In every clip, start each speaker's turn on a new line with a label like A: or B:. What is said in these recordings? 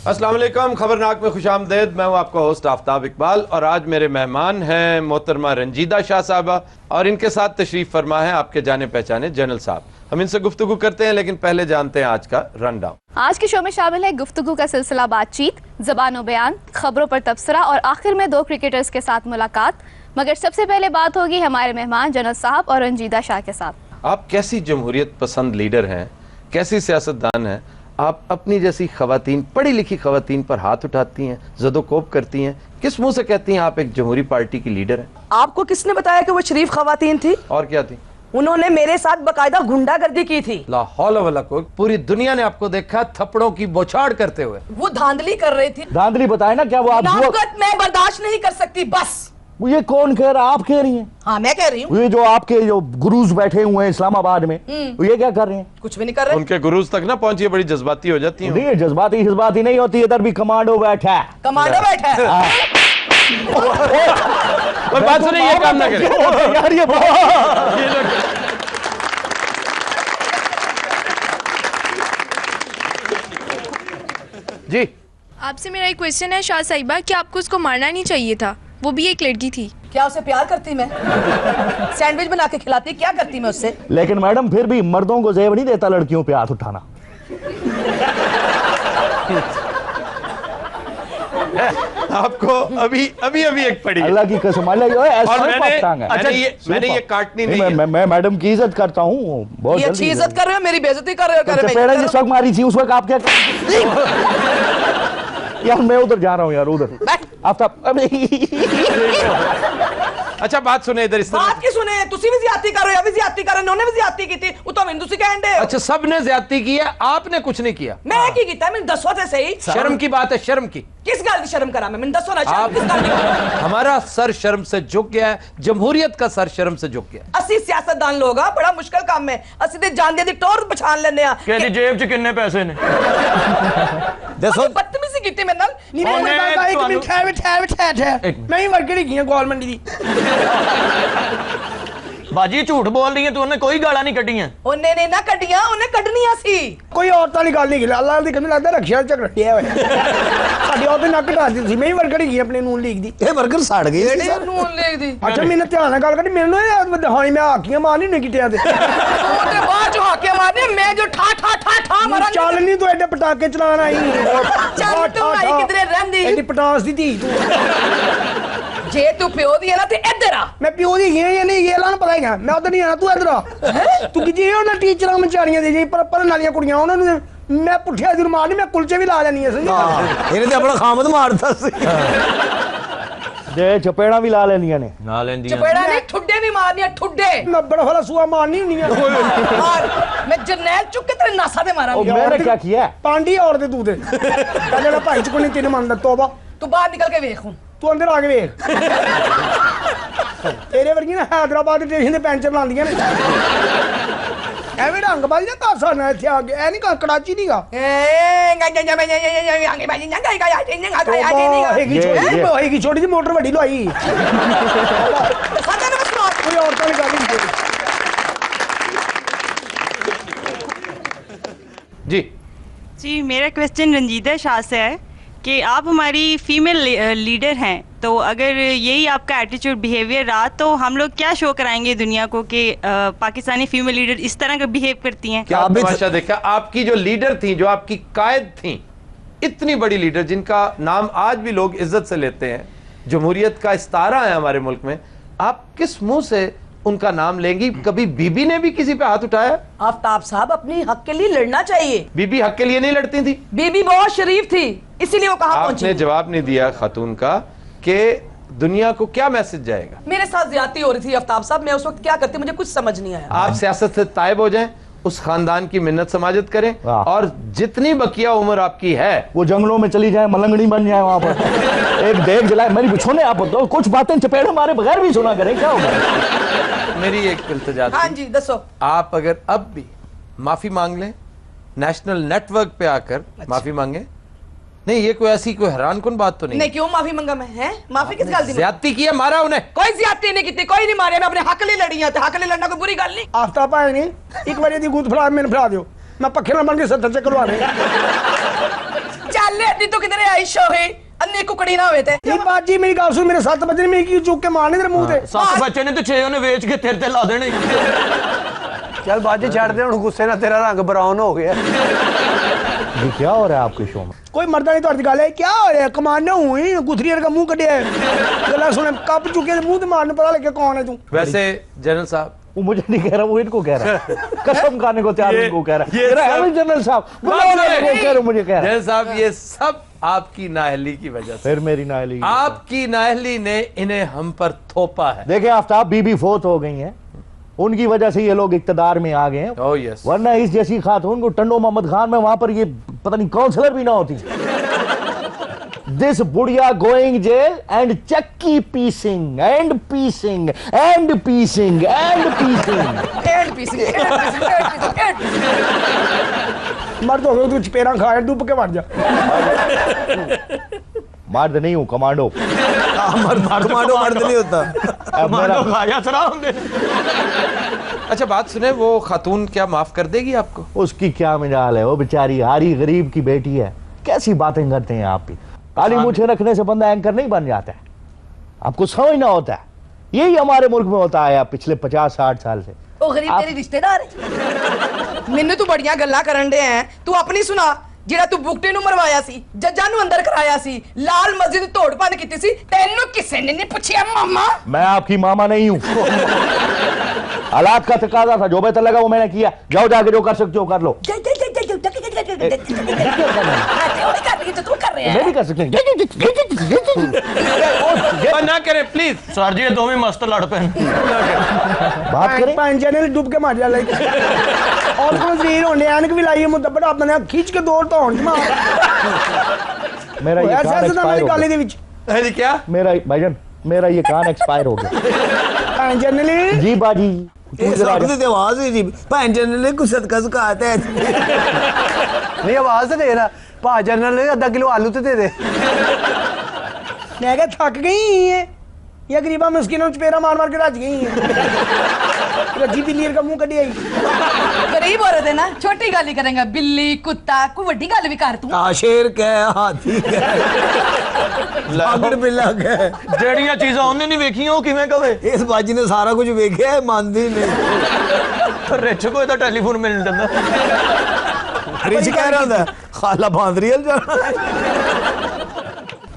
A: अस्सलाम वालेकुम, खबरनाक में खुशामदेद। मैं हूं आपका होस्ट आफ्ताब इकबाल और आज मेरे मेहमान हैं मोहतरमा रंजीदा शाह साहबा और इनके साथ तशरीफ फरमा है आपके जाने पहचाने जनरल साहब। हम इनसे गुफ्तगू करते हैं, लेकिन पहले जानते हैं आज का रन डाउन।
B: आज के शो में शामिल है गुफ्तगू का सिलसिला बातचीत, ज़बान बयान, खबरों पर तबसरा और आखिर में दो क्रिकेटर्स के साथ मुलाकात। मगर सबसे पहले बात होगी हमारे मेहमान जनरल साहब और रंजीदा शाह के साथ।
A: आप कैसी जमहूरियत पसंद लीडर हैं, कैसी सियासतदान हैं? आप अपनी जैसी खवातीन, पढ़ी लिखी खवातीन पर हाथ उठाती हैं, ज़दोकोब करती हैं, किस मुंह से कहती हैं आप एक जमहूरी पार्टी की लीडर हैं?
C: आपको किसने बताया कि वो शरीफ खवातीन थी?
A: और क्या थी?
C: उन्होंने मेरे साथ बकायदा गुंडागर्दी की थी।
A: ला हौला वला को, पूरी दुनिया ने आपको देखा थप्पड़ों की बौछार करते हुए।
C: वो धांधली कर रही थी।
D: धांधली बताए ना क्या वो आप
C: नौकत मैं बर्दाश्त नहीं कर सकती बस।
D: ये कौन कह रहा? आप कह रही हैं?
C: हाँ मैं कह रही हूँ।
D: ये जो आपके जो गुरुज बैठे हुए हैं इस्लामाबाद में, ये क्या कर रहे हैं?
C: कुछ भी नहीं कर रहे।
A: उनके गुरुज तक ना पहुंची, बड़ी जज्बाती हो जाती है।
D: नहीं, जज्बाती नहीं होती, इधर भी कमांडो बैठा है।
C: कमांडो बैठा है।
A: बात सुनिए, ये काम ना करें
D: यार, ये
A: जी।
E: आपसे मेरा एक क्वेश्चन है शाह साहिबा कि आपको उसको मारना नहीं चाहिए था, वो भी एक लड़की थी।
C: क्या उसे प्यार करती मैं? सैंडविच बना के खिलाती, क्या करती मैं उससे?
D: लेकिन मैडम फिर भी मर्दों को जेब नहीं देता लड़कियों पे हाथ उठाना।
A: आपको अभी अभी अभी एक पड़ी
D: अल्लाह की कसम, अल्लाह
A: अच्छा मैंने ये काटनी नहीं है।
D: मैं मैडम की इज्जत करता हूँ, बहुत
C: ये अच्छी इज्जत कर रहे हो, मेरी बेइज्जती कर रहे हो।
D: चपेड़ा जिस वक्त मारी थी उस वक्त आप क्या यार मैं उधर जा रहा हूँ यार, उधर
A: अच्छा बात सुने, इधर इस
C: बात की सुने। तुसी भी ज्यादती कर रहे हो, अभी ज्यादती कर रहे हो, उन्होंने भी ज्यादती की थी। वो तो हिंदू से कहंडे।
A: अच्छा सबने ज्यादती की है, आपने कुछ नहीं किया।
C: मैं की कीता? मैंने दसो ते सही।
A: शर्म की बात है, शर्म की।
C: किस गल की शर्म करा मैंने दसो ना, शर्म किस गल की?
A: हमारा सर शर्म से झुक गया है, जमहूरियत का सर शर्म से झुक गया।
C: असि सियासतदान लोग आ, बड़ा मुश्किल काम है। असि ते जान दी टोर पछान लेने आ।
F: कहदी जेब च कितने पैसे ने?
C: दसो बदतमीजी कीती मेरे नाल।
F: नहीं मैं एक मिनट ठहर मैं ही वर्कर ही गवर्नमेंट दी बाजी झूठ बोल रही है तू, उन्हें कोई गाला नहीं कटियां।
C: ਉਹਨੇ ਨੇ ਨਾ ਕੱਢੀਆਂ, ਉਹਨੇ ਕੱਢਣੀਆਂ ਸੀ।
F: कोई औरत वाली गल नहीं की, अल्लाह दी कसम लगदा रखिया च रट्टिया होया साडी औरत ना कटा दी सी। मैं ही वर्कर ही अपने नून लीग दी।
D: ਇਹ 버ਗਰ ਸੜ ਗਏ
C: ਜਿਹੜੇ ਨੂਨ ਲੀਗ ਦੀ।
F: अच्छा मैंने ध्यान नाल गल करी, मैनू हानी मैं हाकियां मारनी नहीं किटिया ते
C: ਉਹ ਤੇ ਬਾਅਦ ਚ ਹਾਕੇ ਮਾਰਨੇ, ਮੈਂ ਜੋ ਠਾ ਠਾ ਠਾ ਠਾ ਮਾਰਾਂ।
F: ਚੱਲ ਨਹੀਂ ਤੂੰ ਐਡੇ ਪਟਾਕੇ ਚਲਾਣ ਆਈ।
C: ਚੱਲ ਤੂੰ ਆਈ ਕਿਧਰੇ ਰਹਿੰਦੀ।
F: ਐਡੀ ਪਟਾਸ ਦੀ ਧੀ ਤੂੰ।
C: ਜੇ ਤੂੰ ਪਿਓ ਦੀ ਹੈ ਨਾ ਤੇ ਇੱਧਰ ਆ।
F: मैं प्यो दी गई या नहीं ये लान पता है मैं उधर नहीं आना, तू इधर आ। तू कि जे उन्हें टीचरां मचारियां दे जे पढ़न वाली कुड़ियां उन्होंने मैं पुठिया जरूर मारनी, मैं कुलचे भी ला लेनी है। सही
D: ਇਹਨੇ ਤੇ ਆਪਣਾ ਖਾਮਦ ਮਾਰਦਾ ਸੀ। जे चपेड़ा भी ला लेंदियां ने,
A: ना लेंदियां।
C: चपेड़ा नहीं, ठुड्डे भी मारनी है, ठुड्डे।
F: मैं बड़ा वाला सुआ मारनी हुंदी है।
C: और मैं जरनैल चुक के तेरे नासा ते मारा।
D: मैंने क्या किया?
F: पांडी और दे तू दे जेड़ा भाई च कोई तीन मंदा तौबा।
C: तू बाहर निकल के वेख हुन।
F: तू अंदर आके वेख तेरे वर्गी ना हैदराबाद स्टेशन दे पेंचर लांदियां ने। ਐਵੇਂ ਰੰਗਬਾਜ਼ੀ ਦਾ ਕਾਸਾ ਨਾ ਇੱਥੇ ਆ ਗਿਆ। ਐ ਨਹੀਂ ਕੜਾਚੀ ਨਹੀਂਗਾ। ਹੋਏਗੀ ਛੋਟੀ ਜਿਹੀ ਮੋਟਰ ਵੱਡੀ ਲਵਾਈ। ਕੋਈ ਔਰਤਾਂ ਦੀ ਗੱਲ ਨਹੀਂ।
A: जी
G: जी, मेरा क्वेश्चन रंजीदा शाह से है कि आप हमारी फीमेल लीडर हैं, तो अगर यही आपका एटीट्यूड बिहेवियर रहा तो हम लोग क्या शो कराएंगे दुनिया को कि पाकिस्तानी फीमेल लीडर इस तरह का बिहेव करती हैं?
A: क्या तमाशा देखा? आपकी जो लीडर थी, जो आपकी कायद थी, इतनी बड़ी लीडर जिनका नाम आज भी लोग इज्जत से लेते हैं, जमहूरियत का इस्तारा है हमारे मुल्क में, आप किस मुंह से उनका नाम लेंगी? कभी बीबी ने भी किसी पे हाथ उठाया?
C: आफ्ताब साहब अपनी हक के लिए लड़ना चाहिए।
A: बीबी हक के लिए नहीं लड़ती थी।
C: बीबी बहुत शरीफ थी, इसीलिए वो कहाँ पहुंची।
A: आपने जवाब नहीं दिया खातून का कि दुनिया को क्या मैसेज जाएगा।
C: मेरे साथ ज्यादती हो रही थी आफ्ताब साहब, मैं उस वक्त क्या करती मुझे कुछ समझ नहीं आया।
A: आप सियासत से तायब हो जाएं, उस खानदान की मिन्नत समाजत करें और जितनी बकिया उम्र आपकी है वो
D: जंगलों में चली जाए, मलंगड़ी बन जाए, वहां पर एक देख जलाए। मेरी बिछोने आप तो कुछ बातें चपेड़े मारे बगैर भी सुना करें, क्या होगा?
A: मेरी एक इल्तिजा थी।
C: हाँ जी दसो।
A: आप अगर अब भी माफी मांग लें, नेशनल नेटवर्क पे आकर माफी मांगे। नहीं ये कोई ऐसी कोई हैरान कुन बात तो नहीं।
C: क्यों माफी मांगा मैं? हैं माफी किस गल दी?
A: ज्यादती की है, मारा उन्हें?
C: कोई ज्यादती नहीं की, कोई नहीं मारे। मैं अपने हक लिए लड़ी हूं, हक लिए लड़ना कोई बुरी गल नहीं।
F: आफ्ताब भाई ने एक बार दी गूंद फड़ा मैंने फड़ा दियो, मैं पक्खे ना बन के 70 चक्कर लवा दे।
C: गल है तू किधर आई शोही अन्नी कुकड़ी ना होवे ते
F: ये बाजी मेरी गल सुन मेरे 7 बजे मेरी की चुक के मारने तेरे मुंह ते
D: 7 बच्चे ने तो 6 उन्हें बेच के तेरे ते ला देने
H: चल बाजी छड़ दे हुण गुस्से ना तेरा रंग ब्राउन हो गया
D: ये क्या हो रहा है आपके शो में
F: कोई मर्दा नहीं तो गल है क्या हो रहा है कमाने हुई गुथरी का मुंह कटिया है गला सुने कप चुके मुंह ते मारने पता लगे कौन है तू
A: वैसे जनरल साहब
D: वो मुझे नहीं कह रहा वो इनको कह रहा है कसम खाने को तैयार इनको कह रहा
A: ये
D: है जनरल साहब मुझे कह रहा
A: जनरल साहब ये सब आपकी नाअहली की वजह से
D: फिर मेरी नाअहली
A: आपकी नाअहली ने इन्हें हम पर थोपा है।
D: देखिए आफ्ताब बीबी फोत हो गई हैं उनकी वजह से ये लोग इक्तदार में आ गए हैं
A: ओह यस
D: वरना इस जैसी खातून को टंडो मोहम्मद खान में वहां पर ये पता नहीं काउंसलर भी ना होती दिस बुढ़िया गोइंग जेल एंड चक्की पीसिंग एंड पीसिंग एंड पीसिंग एंड पीसिंग
C: एंड पीसी
F: मर्द हो गए तू चपेरा खाया डूब के मर जा
D: मर्द नहीं हूं कमांडो
H: कमांडो मर्द नहीं होता
D: अब मेरा
H: खाया सरा
A: अच्छा बात सुने वो खातून क्या माफ कर देगी आपको?
D: उसकी क्या मिजाल है वो बेचारी हारी गरीब की बेटी है कैसी बातें करते हैं आप भी काली मूछें रखने से बंदा एंकर नहीं बन जाता है आपको समझना होता है यही हमारे मुल्क में होता है पिछले 50-60 साल से
C: ओ गरीब तेरी रिश्तेदार है मैनू तू बड़ियां गल्लां करन दे हैं तू अपनी सुना ਜਿਹੜਾ ਤੂੰ ਬੁਕਟੇ ਨੂੰ ਮਰਵਾਇਆ ਸੀ ਜੱਜਾਂ ਨੂੰ ਅੰਦਰ ਕਰਾਇਆ ਸੀ ਲਾਲ ਮਸਜਿਦ ਤੋੜ ਭੰਨ ਕੀਤੀ ਸੀ ਤੈਨੂੰ ਕਿਸੇ ਨੇ ਨਹੀਂ ਪੁੱਛਿਆ मामा
D: मैं आपकी मामा नहीं हूं हालात का तकाजा था जो बेहतर लगा वो मैंने किया जाओ जाके जो कर सकते हो कर लो मैं भी कर सकती
A: ना करें प्लीज
H: सर जी ये दोवें मस्त लड़ पे
D: बात करें
F: पंजे ने डूब के मार जा और कोई वजीर होने ऐनक भी लाई मुद्दा बड़ा अपने खींच के दौड़ तो होने मार
D: मेरा ये
F: ऐसा
D: कान
F: ऐसा
D: एक्सपायर हो
F: गाली
D: गया
F: दे विच
A: अरे क्या
D: मेरा भाईजान मेरा ये कान एक्सपायर हो गया
F: जनरली
D: जी बाजी
H: ये सब की आवाज है जी भैन जनरल को सदका ज़कात है नहीं आवाज तो दे ना भा जनरल आधा किलो आलू तो दे दे
F: मैं क्या थक गई है या गरीबा मुस्किनों चपेरा मार मार के रज गई है रजी बिल्ली का मुंह कटी आई
C: गरीब औरत है ना छोटी गाली करेंगे बिल्ली कुत्ता कोई बड़ी गाल भी कर तू
H: शेर कह हाथी कह लागड़ बिल्ला कह
D: ਜਿਹੜੀਆਂ ਚੀਜ਼ਾਂ ਉਹਨੇ ਨਹੀਂ ਵੇਖੀਆਂ ਉਹ ਕਿਵੇਂ ਕਵੇ
H: इस बाजी ने सारा कुछ वेख्या है मानदी नहीं
D: ਰਿਚ ਕੋਈ ਤਾਂ ਟੈਲੀਫੋਨ ਮਿਲ ਜਾਂਦਾ
H: रिच कह रहा होंदा खाला बांदरी हल जाना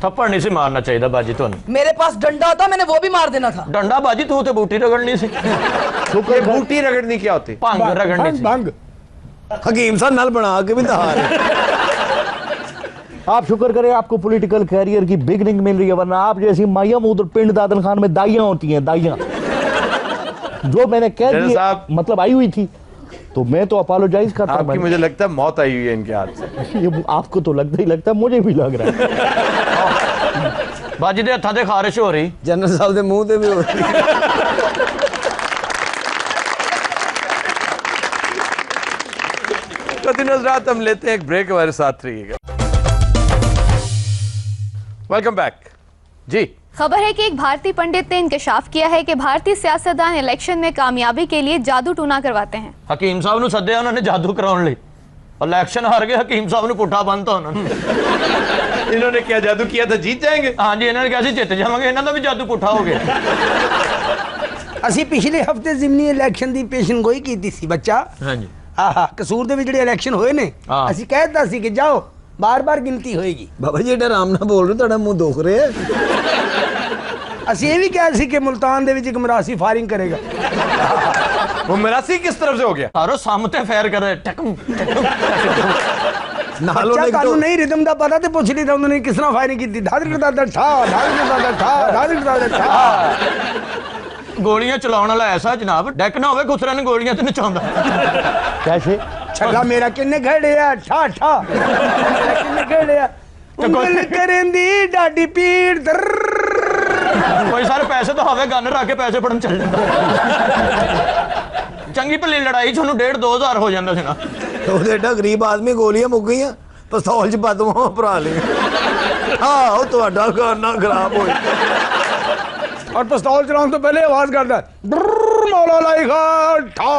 D: थप्पड़ नहीं से मारना चाहिए बाजी तुम
C: मेरे पास डंडा था मैंने वो भी मार देना था
D: डंडा बाजी तू तो बूटी रगड़नी सी
A: ये बूटी रगड़नी क्या होती?
D: भंग रगड़नी सी
F: भंग
H: हकीम साहब नल बना के भी धार
D: आप शुक्र करें आपको पॉलिटिकल कैरियर की बिगनिंग मिल रही है वरना आप जैसी माया उधर पिंड दादन खान में दाइयां होती हैं दाइयां जो मैंने कह दिया मतलब आई हुई थी तो मैं तो अपोलोजाइज करता हूं
A: आपकी मुझे लगता है मौत आई हुई है इनके हाथ से
D: ये आपको तो लगता ही लगता है मुझे भी लग रहा है बाजी दे हत्थां ते खारिश हो रही
H: जनरल साहब के मुंह ते भी हो रही
A: हज़रात हम लेते हैं एक ब्रेक हमारे साथ रहिएगा। वेलकम बैक जी।
B: खबर है कि एक भारतीय पंडित ने इंकशाफ किया है कि भारतीय सियासतदान इलेक्शन में कामयाबी के लिए जादू टूना करवाते हैं।
D: हकीम साहब ने सद्या उन्होंने जादू कराने लिए इलेक्शन हार गए हकीम साहब ने पुट्ठा बनता उन्होंने
A: इन्होंने क्या जादू किया था जीत जाएंगे?
D: हाँ जी इन्होंने कहा जित जावांगे इन्हों का भी जादू पुट्ठा हो गया
F: ਅਸੀਂ ਪਿਛਲੇ ਹਫਤੇ ਜ਼ਿਮਨੀ ਇਲੈਕਸ਼ਨ ਦੀ ਪੇਸ਼ਨ ਗੋਈ ਕੀਤੀ ਸੀ ਬੱਚਾ
D: हाँ जी
F: ਆਹਾ ਕਸੂਰ ਦੇ ਵਿੱਚ ਜਿਹੜੇ ਇਲੈਕਸ਼ਨ ਹੋਏ ਨੇ
D: ਹਾਂ।
F: ਅਸੀਂ ਕਹਿ ਦਿੱਤਾ ਸੀ ਕਿ ਜਾਓ ਬਾਰ-ਬਾਰ ਗਿਣਤੀ ਹੋਏਗੀ
H: बाबा जी एडा आराम ना बोल रहे तेरा मुंह दुख रहे
F: ਅਸੀਂ ਇਹ ਵੀ ਕਿਹਾ ਸੀ ਕਿ ਮੁਲਤਾਨ ਦੇ ਵਿੱਚ ਇੱਕ ਮਰਾਸੀ ਫਾਇਰਿੰਗ ਕਰੇਗਾ
A: वो मरासी किस तरफ से हो गया?
D: सारो सामते फैर करे टकम
H: नालों
F: ਬੱਚਾ
H: ने
F: ਤੁਹਾਨੂੰ ਨਹੀਂ ਰਿਦਮ ਦਾ ਪਤਾ ਤੇ ਪੁੱਛ ਲਈ ਤਾਂ ਉਹਨਾਂ ਨੇ ਕਿਸ ਤਰ੍ਹਾਂ ਫਾਇਰਿੰਗ ਕੀਤੀ ਧਾਦਰ ਦਾ ਠਾ ਧਾਦਰ ਦਾ ਠਾ ਧਾਦਰ ਦਾ ਠਾ
D: गोलियां चलाने वाला ऐसा जनाब डेक ना होवे खुसरा ने गोलियां ते नचांदा कैसे
F: ਛੱਗਾ ਮੇਰਾ ਕਿੰਨੇ ਘੜਿਆ ਠਾ ਠਾ ਕਿੰਨੇ ਘੜਿਆ ਉਂਗਲ ਕਰਨ ਦੀ ਡਾਡੀ ਪੀੜ
D: कोई सारे पैसे तो हवे गन रख के पैसे फड़न चल जांदा चंगी भली लड़ाई च 1.5-2 हो जांदा सी ना
H: तो एडा गरीब आदमी गोलियां मुक गई पिस्तौल च बदमा भरा लिया हाँ ਤੁਹਾਡਾ ਖਾना खराब हो
F: और पिस्तौल चलाने तो पहले आवाज करता मौला लाएगा ठा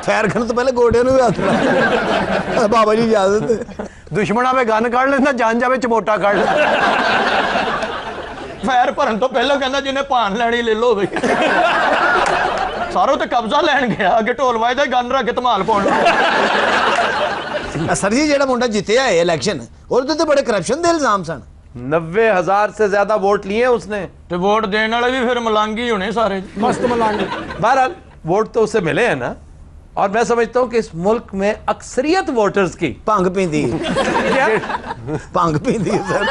H: फैर करने तो पहले गोडे भी हाथ ला बाबा जी इजाजत है दुश्मना में गन काट लेना जान जावे चमोटा काट ले
D: फैर भरन तो पहले कहना जिन्हें भान लैनी ले लो बई सारों ते कब्जा लैन गया अगे ढोल वाजदा गन रख के धमाल पाउण
H: सर जी जेड़ा मुंडा जितया है इलेक्शन और तो बड़े करप्शन दे इल्जाम सन
A: 90,000 से ज्यादा वोट लिए उसने।
D: ते वोट देने वाले भी फिर मलांगी होने सारे
F: मस्त मलांगे।
A: बहरहाल वोट तो उसे मिले हैं ना, और मैं समझता हूं कि इस मुल्क में अक्सरियत वोटर्स की
H: भंग पींदी भंग पींदी है सर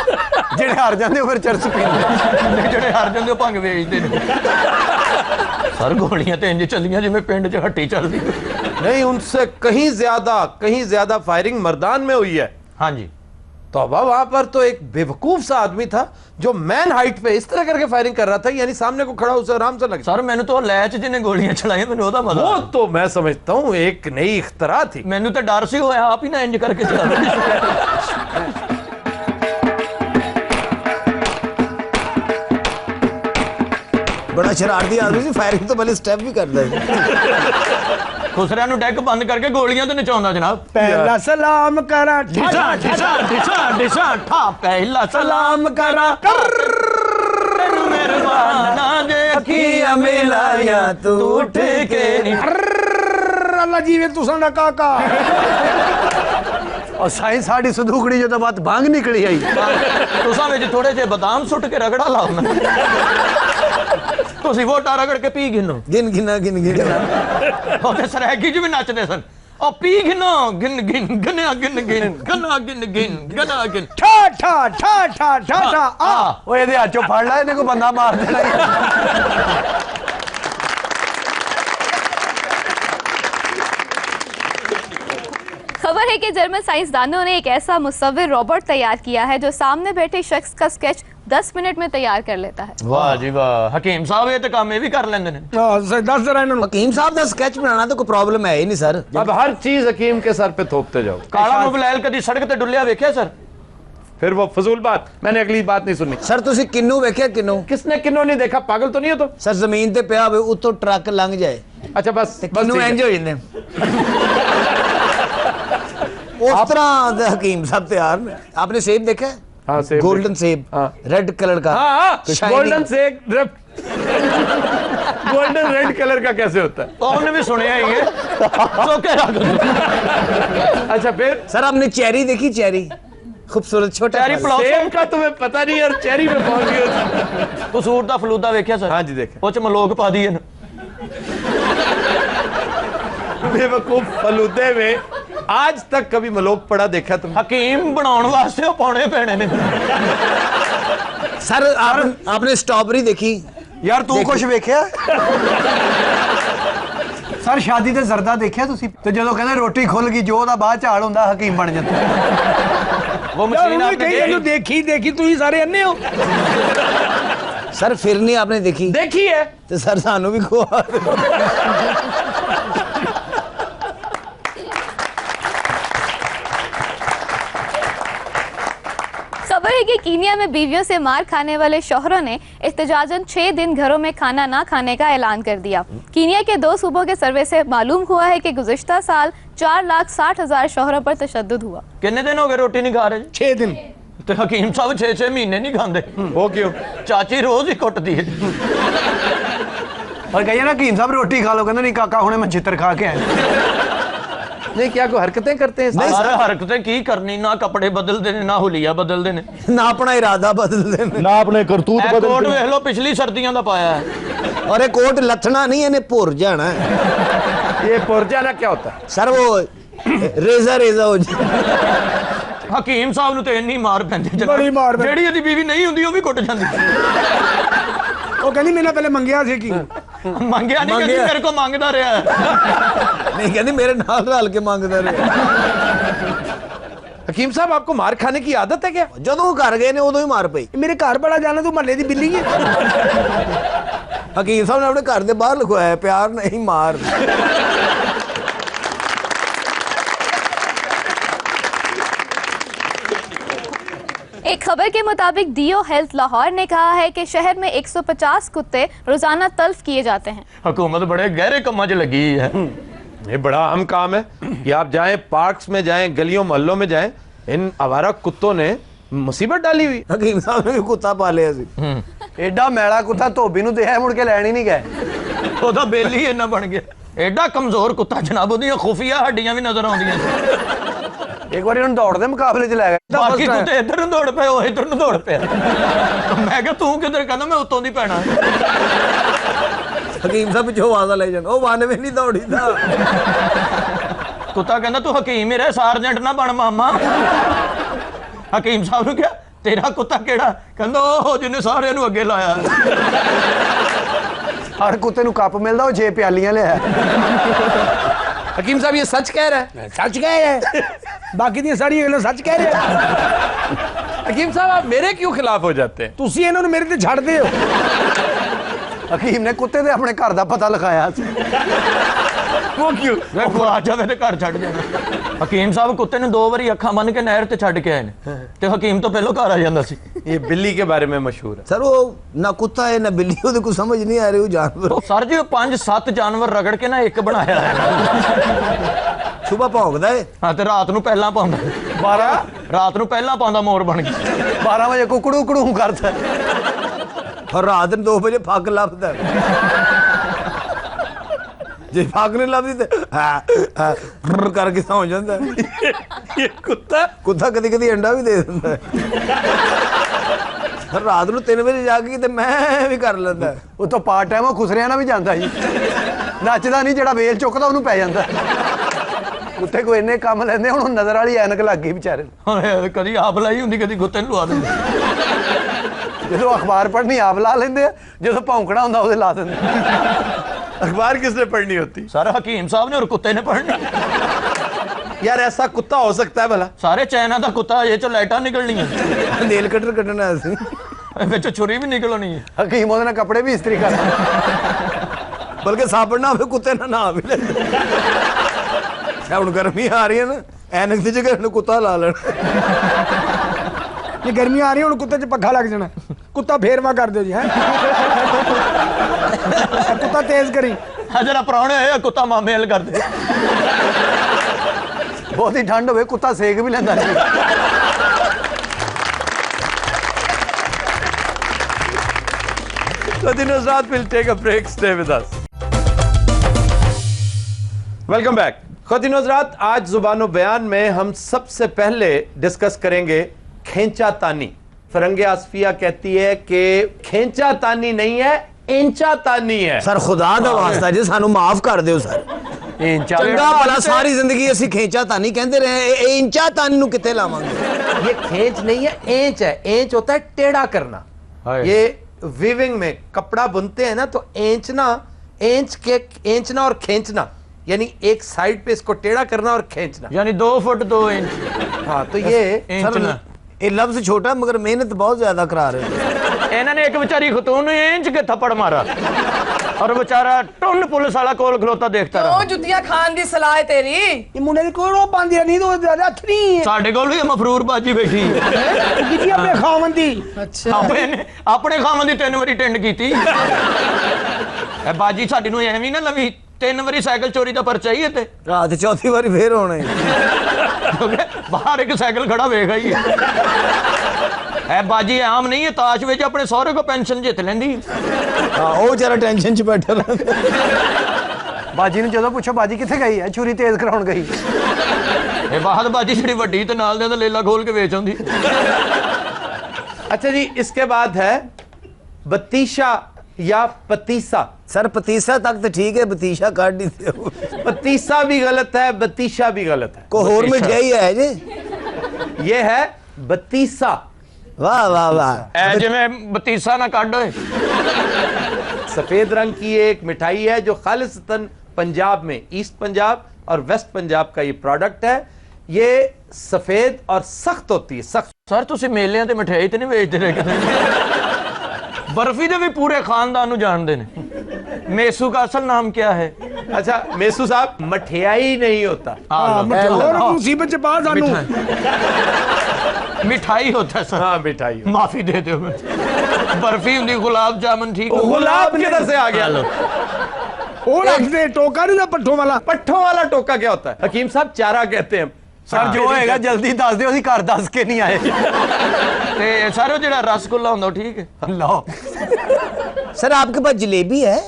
H: जेड़े हार जाते फिर चर्च पींदे
D: जेड़े हार जाते भंग वेचते सर गोलियां तो इंज चलियां जिवें पिंड च हट्टी चलदी
A: नहीं, उनसे कहीं ज्यादा फायरिंग मर्दान में हुई है।
D: हाँ जी
A: तौबा, वहां पर तो एक बेवकूफ सा आदमी था जो मैन हाइट पे इस तरह करके फायरिंग कर रहा था, यानी सामने को खड़ा उसे आराम से लग।
D: सर मैंने तो लैच जिन्हें गोलियां चलाई मैंने ओदा मजा
A: वो तो मैं समझता हूं एक नई इख्तरा थी।
D: मैंने तो डर सी होया आप ही ना इंज करके चला
H: बड़ा शरारती आदमी सी फायरिंग तो पहले स्टेप भी करदा है
D: खुसरिया नु डेक बंद करके गोलियां तो नचाउंदा जनाब।
F: पहला सलाम करा
D: डिसा डिसा डिसा डिसा ठा पहला सलाम करा तेनु मेहरबाना जे अखियां मिलाया तू उठ के
F: अल्लाह जीवे तुसां दा काका
H: और साइंस साड़ी सदूकड़ी जो तो बात भांग निकली आई
D: तुसां विच थोड़े जे बादाम सुट के रगड़ा लाओ ना तुसी वोटा रगड़ के पी गिनो
H: गिन गिना गिन गिना
D: ओते सरैगी च भी नचदे सन ओ पी गिनो गिन गिन गना गिन गिन गना गिन गिन गना गिन
F: ठा ठा ठा ठा ठा ठा आ
H: ओए ਇਹਦੇ ਹੱਥੋਂ ਫੜ ਲੈ ਇਹਨੇ ਕੋ ਬੰਦਾ ਮਾਰ ਦੇਣਾ
B: खबर है कि जर्मन साइंसदानों ने एक ऐसा मुसव्विर रोबोट तैयार किया है जो सामने बैठे शख्स का स्केच 10 मिनट में तैयार कर लेता है।
D: वाह जी वाह, हकीम साहब ये तो काम ये भी कर लेंदे ने।
F: हां दस जरा इन्होंने
H: हकीम साहब का स्केच बनाना तो कोई प्रॉब्लम है ही नहीं सर।
A: अब हर चीज हकीम के सर पे थोपते जाओ।
D: काला मोबाइल कदी सड़क ते डुलिया वेख्या सर?
A: फिर वो फजूल बात, मैंने अगली बात नहीं सुननी।
H: सर तुसी किन्नू वेख्या किन्नू?
A: किसने किन्नू नहीं देखा? पागल तो नहीं हो तुम?
H: सर जमीन ते पिया होवे उतो ट्रक लंघ जाए
A: अच्छा बस
H: किन्नू इंज हो जांदे उस तरह हकीम साहब तैयार ने। आपने सेब देखा है?
A: हाँ सेब,
H: गोल्डन सेब रेड कलर का।
A: हाँ गोल्डन सेब गोल्डन रेड कलर का कैसे होता है?
D: आपने भी सुनिया ही है तो कह रहा।
A: अच्छा फिर
H: सर आपने चेरी देखी? चेरी खूबसूरत छोटा
D: चेरी
H: फल।
A: सेब का तुम्हें पता नहीं और चेरी में पहुंच गए।
D: कसूर दा फलूदा वेख्या सर?
A: हाँ जी देखे।
D: वो च मलोक पा दिए
A: बेवकूफ फलूदे में आज तक कभी मलोक पड़ा देखा तुम?
D: हकीम बनाने वास्ते पौने पैने ने।
H: सर आपने स्ट्रॉबेरी देखी?
F: यार तू कुछ वेख्या
H: सर शादी ते जरदा देखिया तुसी? ते जदों कहंदे रोटी खुल गई जो दा बाद झाड़ हुंदा हकीम बन जांदा।
D: वो मशीन आपने
F: देखी देखी तू ही सारे अन्ने हो।
H: सर फिर नहीं आपने देखी?
A: देखी है
H: तो सर सानू भी खुआ
B: खबर है कि कीनिया में बीवियों से मार खाने वाले शौहरों ने एहतजाजन 6 दिन घरों में खाना ना खाने का ऐलान कर दिया। कीनिया के 2 सूबों के सर्वे से मालूम हुआ है कि गुज़िश्ता साल 4,60,000 शौहरों पर तशद्दुद हुआ।
D: कितने दिन हो गए रोटी नहीं खा रहे?
F: 6 दिन।
D: तो हकीम साहब 6-6 महीने नहीं खाते।
A: वो क्यों?
D: चाची रोज ही कुटती है
H: और कहिए ना हकीम साहब रोटी खा लो, कहंदे नहीं काका हुणे मैं चित्र खा के आया।
A: नहीं क्या कोई हरकतें करते हैं?
D: सारे हरकतें की करनी, ना कपड़े बदलते ने ना हुलिया बदलते ने
H: ना अपना इरादा बदलते ने
D: ना अपने करतूत बदलते। कोट वेख लो पिछली सर्दियों का पाया है।
H: और ये कोट लथना नहीं इन्हें भुर जाना है।
A: ये भुर जाना क्या होता है?
H: सर वो रेजा रेजा हो जाए।
D: हकीम साहब ने इन्नी मार पैंदी
F: बड़ी मार
D: जेड़ी यदि बीवी नहीं हुंदी वो भी कुट जांदी।
F: वो कहनी मैंने पहले मंगया सी की
D: मंगया नहीं, कहती मेरे को मांगदा रहा
H: नहीं, कहती मेरे नाल रल के मांगदा रहा।
A: हकीम साहब आपको मार खाने की आदत है क्या?
H: जदों घर गए ने उदों ही मार पई।
F: मेरे घर बड़ा जाना तू महल्ले दी बिल्ली है।
H: हकीम साहब ने अपने घर दे बाहर लिखवाया प्यार नहीं मार।
B: एक खबर के मुताबिक डीओ हेल्थ लाहौर ने कहा है कि शहर में 150 कुत्ते रोजाना तल्फ किए जाते हैं।
D: हुकूमत बड़े गहरे कम्मा च लगी है।
A: ये बड़ा अहम काम है कि आप जाएं, पार्क्स में जाएं, गलियों मोहल्लों में जाएं, इन आवारा कुत्तों ने मुसीबत डाली हुई।
H: हकीम साहब ने भी कुत्ता पालिया सी, एडा मैला कुत्ता धोबी नूं दिया मुड़ के लैण ही नहीं गए।
D: ਉਹਦਾ ਬੇਲੀ ਇੰਨਾ ਬਣ ਗਿਆ, ਐਡਾ ਕਮਜ਼ੋਰ ਕੁੱਤਾ ਜਨਾਬ, ਉਹਦੀਆਂ ਖੁਫੀਆ ਹੱਡੀਆਂ ਵੀ ਨਜ਼ਰ ਆਉਂਦੀਆਂ।
H: एक बार इन्होंने दौड़ दे मुकाबले च लै गए,
D: ਬਾਕੀ ਕੁੱਤੇ ਇੱਧਰ ਨੂੰ ਦੌੜ ਪਏ, ਉਹ ਇੱਧਰ ਨੂੰ ਦੌੜ ਪਿਆ। ਮੈਂ ਕਿਹਾ ਤੂੰ ਕਿੱਧਰ? ਕਹਿੰਦਾ ਮੈਂ ਉੱਤੋਂ ਦੀ ਪੈਣਾ।
H: हकीम साहब पिछों आवाज़ ले जाना, ओ वन भी नहीं दौड़ी था।
D: ਕੁੱਤਾ ਕਹਿੰਦਾ ਤੂੰ ਹਕੀਮ ਹੀ ਰਹਿ, ਸਾਰਜੈਂਟ ਨਾ ਬਣ ਮਾਮਾ। ਹਕੀਮ ਸਾਹਿਬ ਨੂੰ ਕਿਹਾ ਤੇਰਾ ਕੁੱਤਾ ਕਿਹੜਾ? ਕਹਿੰਦਾ ਉਹ ਜਿਹਨੇ ਸਾਰਿਆਂ ਨੂੰ ਅੱਗੇ ਲਾਇਆ।
H: हर कुत्ते नूं कप मिलदा, वो 6 प्यालियां लिया।
A: हकीम साहब ये सच कह रहा है?
F: सच कह रहे हैं, बाकी दी सारी गल्लां सच कह रहे हैं।
A: हकीम साहब आप मेरे क्यों खिलाफ हो जाते हैं?
F: तुसी इन्हां नूं मेरे ते छड्ड दिओ।
H: हकीम ने कुत्ते दे अपने घर दा पता लिखाया सी।
A: वो क्यों?
D: ਵੇਖੋ ਆ ਜਾਵੇ ਤੇ ਘਰ ਛੱਡ ਜਾਣਾ। ਹਕੀਮ ਸਾਹਿਬ ਕੁੱਤੇ ਨੂੰ 2 ਵਾਰੀ ਅੱਖਾਂ ਬੰਨ ਕੇ ਨਹਿਰ ਤੇ ਛੱਡ ਕੇ ਆਏ ਨੇ, ਤੇ ਹਕੀਮ ਤੋਂ ਪਹਿਲਾਂ ਘਰ ਆ ਜਾਂਦਾ ਸੀ।
A: ये बिल्ली के बारे में मशहूर है।
H: सर वो ना कुत्ता है ना बिल्ली, वो कुछ समझ नहीं आ रही, वो जानवर।
D: ਸਰ ਜੀ 5-7 ਜਾਨਵਰ ਰਗੜ ਕੇ ਨਾ ਇੱਕ ਬਣਾਇਆ ਹੈ।
H: सुबह भौंकदा है,
D: ਹਾਂ ਤੇ ਰਾਤ ਨੂੰ ਪਹਿਲਾਂ ਪਾਉਂਦਾ।
H: 12
D: ਰਾਤ ਨੂੰ ਪਹਿਲਾਂ ਪਾਉਂਦਾ, ਮੋਰ ਬਣ ਕੇ।
H: 12 बजे कुकड़ू कुकड़ू करता है, और रात ਨੂੰ 2 बजे फग लभदा है। जे फग नहीं लभदी ते करके सौ जांदा है।
A: ये कुत्ता
H: कदी कदी अंडा भी दे दिंदा है। रात ਨੂੰ 3 ਵਜੇ ਜਾ ਕੇ ਤੇ ਮੈਂ ਵੀ ਕਰ ਲੈਂਦਾ। ਉਹ ਤੋਂ ਪਾਰਟ ਟਾਈਮ ਉਹ ਖੁਸਰਿਆਂ ਨਾਲ ਵੀ ਜਾਂਦਾ ਜੀ, ਨੱਚਦਾ ਨਹੀਂ, ਜਿਹੜਾ ਵੇਲ ਚੁੱਕਦਾ ਉਹਨੂੰ ਪੈ ਜਾਂਦਾ। ਕੁੱਤੇ ਕੋਈ ਇੰਨੇ ਕੰਮ ਲੈਂਦੇ, ਹੁਣ ਨਜ਼ਰ ਵਾਲੀ ਐਨਕ ਲੱਗ ਗਈ ਵਿਚਾਰੇ ਨੂੰ।
D: ਕਦੀ ਆਪ ਲਾਈ ਹੁੰਦੀ, ਕਦੀ ਕੁੱਤੇ ਨੂੰ ਲਵਾ ਦਿੰਦੇ।
H: ਜਦੋਂ ਅਖਬਾਰ ਪੜ੍ਹਨੀ ਆਪ ਲਾ ਲੈਂਦੇ ਆ, ਜਦੋਂ ਭੌਂਕਣਾ ਹੁੰਦਾ ਉਹਦੇ ਲਾ ਦਿੰਦੇ।
A: अखबार किसने पढ़नी होती?
D: ਸਾਰਾ ਹਕੀਮ ਸਾਹਿਬ ਨੇ, ਔਰ ਕੁੱਤੇ ਨੇ ਪੜ੍ਹਨੀ।
A: यार ऐसा कुत्ता हो सकता है भला?
D: ਸਾਰੇ ਚਾਈਨਾ ਦਾ ਕੁੱਤਾ ਇਹ ਚੋਂ ਲਾਈਟਾਂ ਨਿਕਲਣੀਆਂ,
H: ਨੇਲ ਕਟਰ ਕੱਢਣਾ ਸੀ,
D: ਵਿੱਚ ਛੁਰੀ ਵੀ ਨਿਕਲਣੀ ਹੈ।
H: ਹਕੀਮ ਉਹਦੇ ਨਾਲ ਕੱਪੜੇ ਵੀ ਇਸਤਰੀ ਕਰਦਾ, ਬਲਕਿ ਸਾਬਣ ਨਾ ਹੋਵੇ ਕੁੱਤੇ ਨਾਲ ਨਾ ਵੀ ਲੈ। ਹੁਣ ਗਰਮੀ ਆ ਰਹੀ ਹੈ ਨਾ, ਐਨਕ ਦੀ ਜਗ੍ਹਾ ਨੂੰ ਕੁੱਤਾ ਲਾ ਲੈਣਾ।
F: ये गर्मी आ रही है, हुण कुत्ते च पखा लग जाना, कुत्ता फेरवा कर दो जी। है कुत्ता तेज करी,
D: ਜਰਾ ਪ੍ਰਾਹੁਣੇ ਹੋਏ ਕੁੱਤਾ ਮਾਮੇ ਹਲ ਕਰਦੇ।
H: ਬਹੁਤੀ ਠੰਡ ਹੋਵੇ ਕੁੱਤਾ ਸੇਕ ਵੀ ਲੈਂਦਾ ਜੀ।
A: Khwateen Hazrat will take a break. Stay with us. Welcome back. Khwateen Hazrat, आज ज़ुबानो बयान में हम सबसे पहले डिस्कस करेंगे खींचातानी। फरंगे आसफिया कहती है कि खींचातानी नहीं है, इंचातानी है।
H: सर खुदा दा वास्ता जी सानू माफ कर दियो सर। चंगा भला सारी जिंदगी ਅਸੀਂ ਖੇਂਚਾ ਤਾਨੀ ਕਹਿੰਦੇ ਰਹੇ, ਇਹ ਇੰਚਾ ਤਾਨੀ ਨੂੰ ਕਿੱਥੇ ਲਾਵਾਂਗੇ?
A: ये खींच नहीं है, एंच है। एंच होता है टेढ़ा करना। ये वीविंग में कपड़ा बुनते हैं ना, तो एंचना और खींचना, यानी एक साइड पे इसको टेढ़ा करना और खींचना,
D: यानी 2 फुट 2 इंच।
A: हाँ, तो ये
D: इंचना।
H: ਇਹ ਲਫ਼ਜ਼ ਛੋਟਾ ਮਗਰ ਮਿਹਨਤ ਬਹੁਤ ਜ਼ਿਆਦਾ ਕਰਾ ਰਹੇ ਨੇ।
D: ਇਹਨਾਂ ਨੇ ਇੱਕ ਵਿਚਾਰੀ ਖਤੂਨ ਨੂੰ ਇੰਚ ਕੇ ਥੱਪੜ ਮਾਰਾ, ਔਰ ਵਿਚਾਰਾ ਟੁੰਨ ਪੁਲਿਸ ਵਾਲਾ ਕੋਲ ਖਲੋਤਾ ਦੇਖਦਾ
C: क्यों
D: ਰਹਾ।
C: जुतियां खान दी सलाह है तेरी?
F: ये मुंडे दी कोई रो पांदी नहीं, तो हथ नहीं है।
D: ਸਾਡੇ ਕੋਲ ਵੀ ਮਫਰੂਰ ਬਾਜੀ ਬੈਠੀ
F: किसी अपने खावन दी।
D: ਆਪਣੇ ਖਾਵਾਂ ਦੀ 3 ਵਾਰੀ ਟਿੰਡ ਕੀਤੀ। ਇਹ ਬਾਜੀ ਸਾਡੀ ਨੂੰ ਐਵੇਂ ਨਾ ਲਵੀ, 3 ਵਾਰੀ ਸਾਈਕਲ ਚੋਰੀ ਦਾ ਪਰਚਾ ਹੀ ਤੇ
H: ਰਾਤ ਚੌਥੀ ਵਾਰੀ ਫੇਰ ਹੋਣਾ
D: ਬਾਹਰ ਇੱਕ ਸਾਈਕਲ ਖੜਾ ਵੇਖ ਆਈ। ਇਹ ਬਾਜੀ ਆਮ ਨਹੀਂ ਹੈ, ਤਾਸ਼ ਵਿੱਚ ਆਪਣੇ ਸਹੁਰੇ ਕੋ ਪੈਨਸ਼ਨ ਜਿੱਤ ਲੈਂਦੀ।
H: ਹਾਂ, ਉਹ ਵਿਚਾਰਾ ਟੈਨਸ਼ਨ 'ਚ ਬੈਠਾ ਰਹਿੰਦਾ। ਬਾਜੀ ਨੂੰ ਜਦੋਂ ਪੁੱਛੋ ਬਾਜੀ ਕਿੱਥੇ ਗਈ ਹੈ, ਛੁਰੀ ਤੇਜ਼ ਕਰਾਉਣ ਗਈ।
D: ਇਹ ਬਾਹਰ ਬਾਜੀ ਜਿਹੜੀ ਵੱਡੀ ਤੇ ਨਾਲ ਦੇ ਲੇਲਾ ਖੋਲ ਕੇ ਵੇਚ ਆਉਂਦੀ।
A: अच्छा जी, इसके बाद है बतीशा या पतीसा।
H: सर पतीसा तक तो ठीक है, बतीशा काट दी।
A: पतीसा भी गलत है, बतीशा भी गलत है।
H: कोई और मिठाई है जी?
A: ये है बतीसा।
H: वाह वाह वाह।
D: ਐ ਜਿਵੇਂ ਬਤੀਸਾ ਨਾ ਕੱਢ ਓਏ।
A: सफेद रंग की एक मिठाई है जो खालिसतन पंजाब में, ईस्ट पंजाब और वेस्ट पंजाब का ये प्रोडक्ट है। ये सफेद और सख्त होती है, सख्त।
D: ਸਰ ਤੁਸੀਂ ਮੇਲਿਆਂ ਤੇ ਮਠਿਆਈ ਤੇ ਨਹੀਂ ਵੇਚਦੇ ਰਹੇ ਕਿਤੇ? ਬਰਫੀ ਦੇ ਵੀ ਪੂਰੇ ਖਾਨਦਾਨ ਨੂੰ ਜਾਣਦੇ ਨੇ। मेसू का असल नाम क्या है?
A: अच्छा मेसू साहब, मठियाई नहीं होता।
F: मुसीबत च पा सानू।
D: मिठाई होता है सर।
A: हाँ मिठाई हो।
D: माफी दे दो, बर्फी होंगी, गुलाब जामुन ठीक हो।
A: गुलाब किधर से आ गया?
F: वो रखते टोका नहीं ना पट्ठों वाला।
A: पट्ठों वाला टोका क्या होता है? हकीम साहब चारा कहते हैं।
H: सर जो होएगा जल्दी दस दियो, ਅਸੀਂ घर दस के नहीं आए।
D: ते सर वो जेड़ा रसगुल्ला होंदा ठीक है।
H: लो
F: सर आपके पास जलेबी है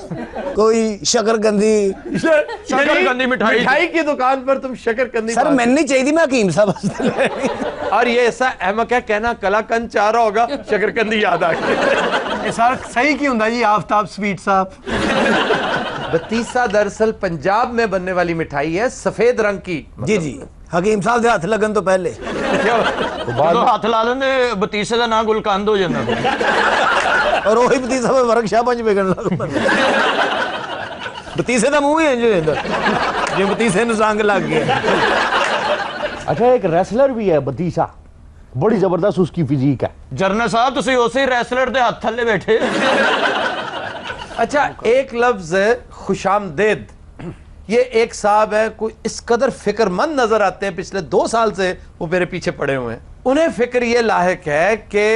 F: कोई शकरकंदी?
D: शकरकंदी मिठाई।
A: मिठाई की दुकान पर तुम शकरकंदी।
F: सर मैंने नहीं चाहिए थी, मैं हकीम साहब।
A: और ये ऐसा अहमक है कहना कलाकंद चाह रहा होगा, शकरकंदी याद आ गई।
H: सर सही की ਹੁੰਦਾ जी आफ्ताब स्वीट साहब?
A: बतीसा दरअसल पंजाब में बनने वाली मिठाई है, सफेद रंग की।
F: जी जी, हकीम साहब के हाथ लगन तो पहले
D: जो हाथ ला लेंदे बतीसे दा नाम गुलकंद हो जांदा।
F: और वही बतीसा में वर्कशॉप च बिगड़न लग पैंदा। बतीसे का मुंह ही इंज हो जांदा जे बतीसे नूं रंग लग गया।
D: अच्छा एक रेसलर भी है बतीसा, बड़ी जबरदस्त उसकी फिजिक है। जरनल साहब तुसी उसी रेसलर दे हाथ थल्ले बैठे।
A: अच्छा एक लफ्ज है खुशामदेद। ये एक साहब है, कोई इस कदर फिक्रमंद नजर आते हैं, पिछले 2 साल से वो मेरे पीछे पड़े हुए हैं। उन्हें फिक्र ये लायक है कि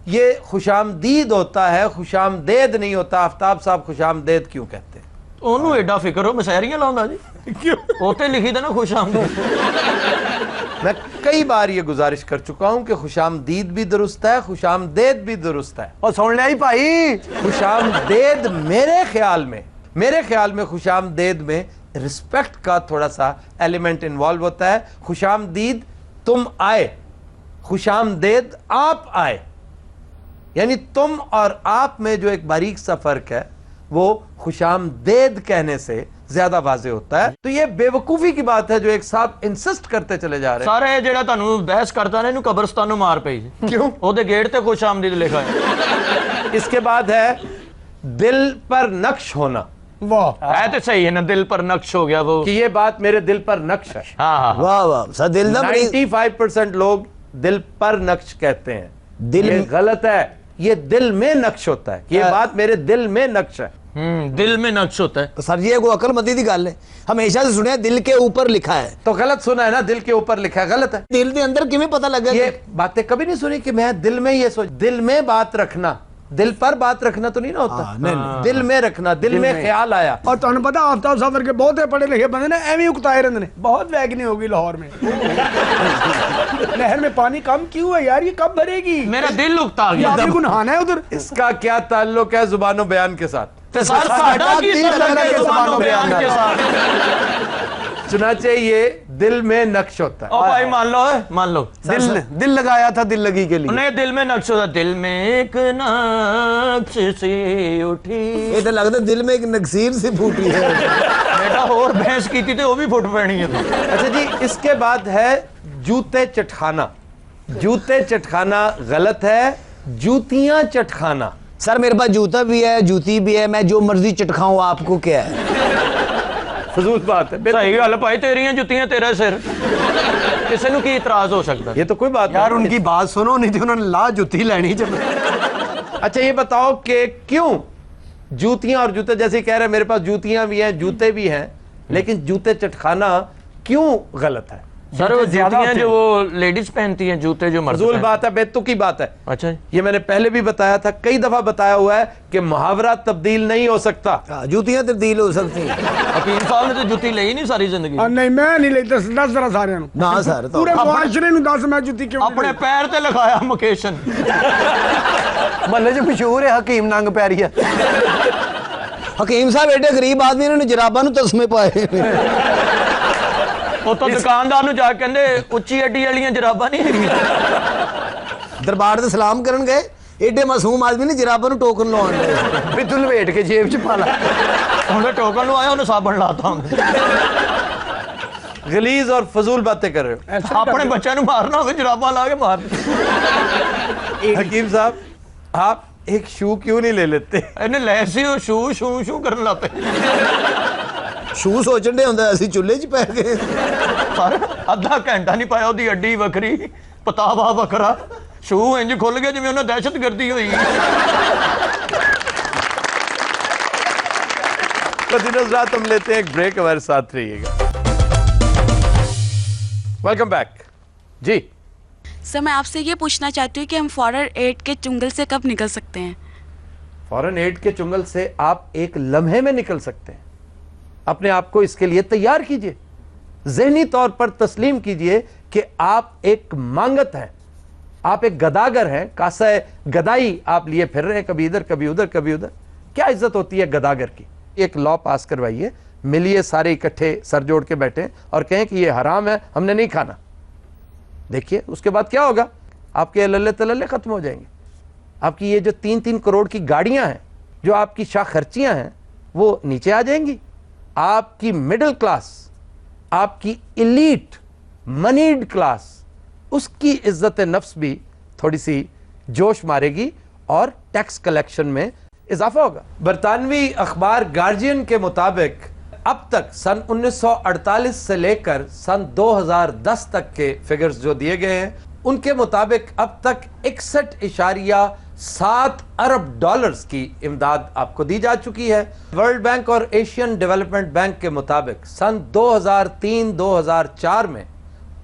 A: ये खुशामदीद होता है, खुशामदेद नहीं होता। आफ्ताब साहब खुशामदेद क्यों कहते हैं?
D: ओनू एडा फिक्र हो मसहरियां लाउंदा जी। क्यों? ओते लिखी था ना खुशामदीद।
A: मैं कई बार ये गुजारिश कर चुका हूं कि खुशामदीद भी दुरुस्त है, खुशामदेद भी दुरुस्त है।
H: और सुन लिया ही भाई,
A: खुशामदेद मेरे ख्याल में खुशामदेद में रिस्पेक्ट का थोड़ा सा एलिमेंट इन्वॉल्व होता है। खुशामदीद तुम आए, खुशामदेद आप आए, यानी तुम और आप में जो एक बारीक सा फर्क है वो खुशामदेद कहने से ज्यादा वाजे होता है। तो ये बेवकूफी की बात है जो एक साहब इंसिस्ट करते चले जा रहे हैं।
D: सारे जेड़ा तानू बहस करता ने इनू कब्रिस्तानों मार पई।
A: क्यों?
D: ओदे गेट ते खुशामदीद लिखा है।
A: इसके बाद है दिल पर नक्श होना।
F: वाह
D: है तो सही है ना, दिल पर नक्श हो गया वो
A: कि ये बात मेरे दिल पर नक्श है।
D: हाँ हाँ
F: वाह वाह सर, दिल ना
A: 95% लोग दिल पर नक्श कहते हैं।
F: दिल
A: ये
F: में-
A: गलत है, ये दिल में नक्श होता है। ये बात मेरे दिल में नक्श है।
D: दिल में नक्श होता है।
F: सर जी को अकलमंदी की गल है, हमेशा से सुने दिल के ऊपर लिखा है।
A: तो गलत सुना है ना, दिल के ऊपर लिखा है, गलत है।
F: दिल के अंदर किमें पता लगा?
A: ये बातें कभी नहीं सुनी कि मैं दिल में ये सोच, दिल में बात रखना, दिल पर बात रखना तो नहीं ना होता।
F: नहीं,
A: दिल में रखना, दिल में ख्याल आया।
F: और तुहानू पता आफ्ताब साहब वर्गे बहुत पढ़े लिखे बंदे ने एवं उकताए रहंदे ने। बहुत वैगनी होगी लाहौर में। नहर में पानी कम क्यों है यार, ये कब भरेगी?
D: मेरा दिल उकता
F: ये
D: गया।
F: आपने को नहाना है उधर?
A: इसका क्या ताल्लुक है जुबानो बयान के साथ?
D: ते सर साडा की संबंध है जुबानो बयान के साथ?
A: चुनाचे ये दिल में नक्श होता
D: ओ
A: है।
D: भाई मान लो
H: दिल लगाया था दिल लगी के लिए।
D: उन्हें दिल में नक्श होता, दिल में एक नक्श सी उठी।
F: ये तो लगता दिल में एक नक्सीर सी फूटी है।
D: बेटा और भैंस की थी तो वो भी फुट पैनी है।
A: अच्छा जी, इसके बाद है जूते चटखाना। जूते चटखाना गलत है, जूतियां चटखाना।
F: सर मेरे पास जूता भी है, जूती भी है, मैं जो मर्जी चटखाऊं, आपको क्या है?
A: फजूल बात है।
D: सही गल भाई, तेरियां जुतियां तेरा सिर, किसी ਨੂੰ ਕੀ ਇਤਰਾਜ਼ हो सकता?
A: ये तो कोई बात
H: यार
A: नहीं।
H: उनकी बात सुनो, नहीं तो उन्होंने ला जुती लेनी जब।
A: अच्छा ये बताओ कि क्यों जूतियां और जूते, जैसे कह रहे हैं मेरे पास जूतियां भी हैं, जूते भी हैं, लेकिन जूते चटखाना क्यों गलत है?
D: सर वो
H: ज्यादा
D: जुतियां
H: होते
D: जो वो लेडीज पहनती हैं, जूते जो मर्द
A: फजूल
D: पहनते
A: बात है, बेतुकी बात है।
D: हैं। अच्छा जी।
A: ये मैंने पहले भी बताया था, कई दफा बताया हुआ है कि मुहावरा तब्दील नहीं हो सकता।
F: जूतियां तब्दील हो सकती हैं।
D: हकीम साहब ने तो जुती ਲਈ नहीं सारी जिंदगी।
F: नहीं मैं नहीं लेता, दस जरा सारे ना सर, पूरे मुआशरे ਨੂੰ दस मैं जूती क्यों
D: अपने पैर ते लिखाया मुकेशन।
H: महल्ले च मशहूर है हकीम नंग पैरिया।
F: हकीम साहब एडे गरीब आदमी, इन्होंने जराबां ਨੂੰ तस्मे पाए।
D: ਉਹ ਤਾਂ ਦੁਕਾਨਦਾਰ ਨੂੰ ਜਾ ਕੇ ਕਹਿੰਦੇ ਉੱਚੀ ਅੱਡੀ ਵਾਲੀਆਂ ਜਰਾਬਾਂ ਨਹੀਂ ਹੈਗੀਆਂ।
F: दरबार से सलाम करन गए, एडे मासूम आदमी ने जराबां ਨੂੰ टोकन लवाउण गए।
H: भी तू लपेट के जेब च पा ला।
D: ਉਹਨੇ ਟੋਕਨ ਨੂੰ ਆਇਆ, ਉਹਨੇ ਸਾਬਣ ਲਾਤਾ ਹੁੰਦੇ।
A: गलीज और फजूल बातें कर रहे
D: ਆਪਣੇ ਬੱਚਿਆਂ ਨੂੰ ਮਾਰਨਾ ਹੋਵੇ ਜਰਾਬਾਂ ਲਾ ਕੇ ਮਾਰ।
A: हो। हकीम साहब आप एक शू क्यों नहीं ले लेते?
D: ਇਹਨੇ ਲੈ ਸੀ ਉਹ ਸ਼ੂ ਸ਼ੂ ਸ਼ੂ ਕਰਨ ਲੱਗ ਪਏ।
F: शू सोचण दे हुंदा ਅਸੀਂ ਚੁੱਲ੍ਹੇ 'ਚ ਪੈ ਗਏ।
D: ਪਰ ਅੱਧਾ ਘੰਟਾ ਨਹੀਂ ਪਾਇਆ, ਉਹਦੀ ਅੱਡੀ ਵੱਖਰੀ, ਪਤਾਵਾ ਵੱਖਰਾ, ਸ਼ੂ ਇੰਜ ਖੁੱਲ ਗਿਆ ਜਿਵੇਂ ਉਹਨਾਂ ਦਹਿਸ਼ਤਗਰਦੀ ਹੋਈ।
A: रात हम लेते हैं एक ब्रेक, हमारे साथ रहिएगा। वेलकम बैक जी।
I: सर मैं आपसे ये पूछना चाहती हूँ कि हम फॉरेन एड के चुंगल से कब निकल सकते हैं?
A: फॉरेन एड के चुंगल से आप एक लम्हे में निकल सकते हैं। अपने आप को इसके लिए तैयार कीजिए, ज़हनी तौर पर तस्लीम कीजिए कि आप एक मांगत हैं, आप एक गदागर हैं, कासा गदाई आप लिए फिर रहे हैं, कभी इधर कभी उधर कभी उधर। क्या इज्जत होती है गदागर की? एक लॉ पास करवाइए, मिलिए सारे इकट्ठे सर जोड़ के बैठे और कहें कि ये हराम है, हमने नहीं खाना। देखिए उसके बाद क्या होगा, आपके लल्ले तलल्ले खत्म हो जाएंगे। आपकी ये जो 3-3 करोड़ की गाड़ियां हैं, जो आपकी शाह खर्चियां हैं, वो नीचे आ जाएंगी। आपकी मिडिल क्लास, आपकी इलीट मनीड क्लास, उसकी इज्जत नफ्स भी थोड़ी सी जोश मारेगी और टैक्स कलेक्शन में इजाफा होगा। बरतानवी अखबार गार्जियन के मुताबिक अब तक सन 1948 से लेकर सन 2010 तक के फिगर्स जो दिए गए हैं, उनके मुताबिक अब तक 61.7 अरब डॉलर्स की इमदाद आपको दी जा चुकी है। वर्ल्ड बैंक और एशियन डेवलपमेंट बैंक के मुताबिक सन 2003-2004 में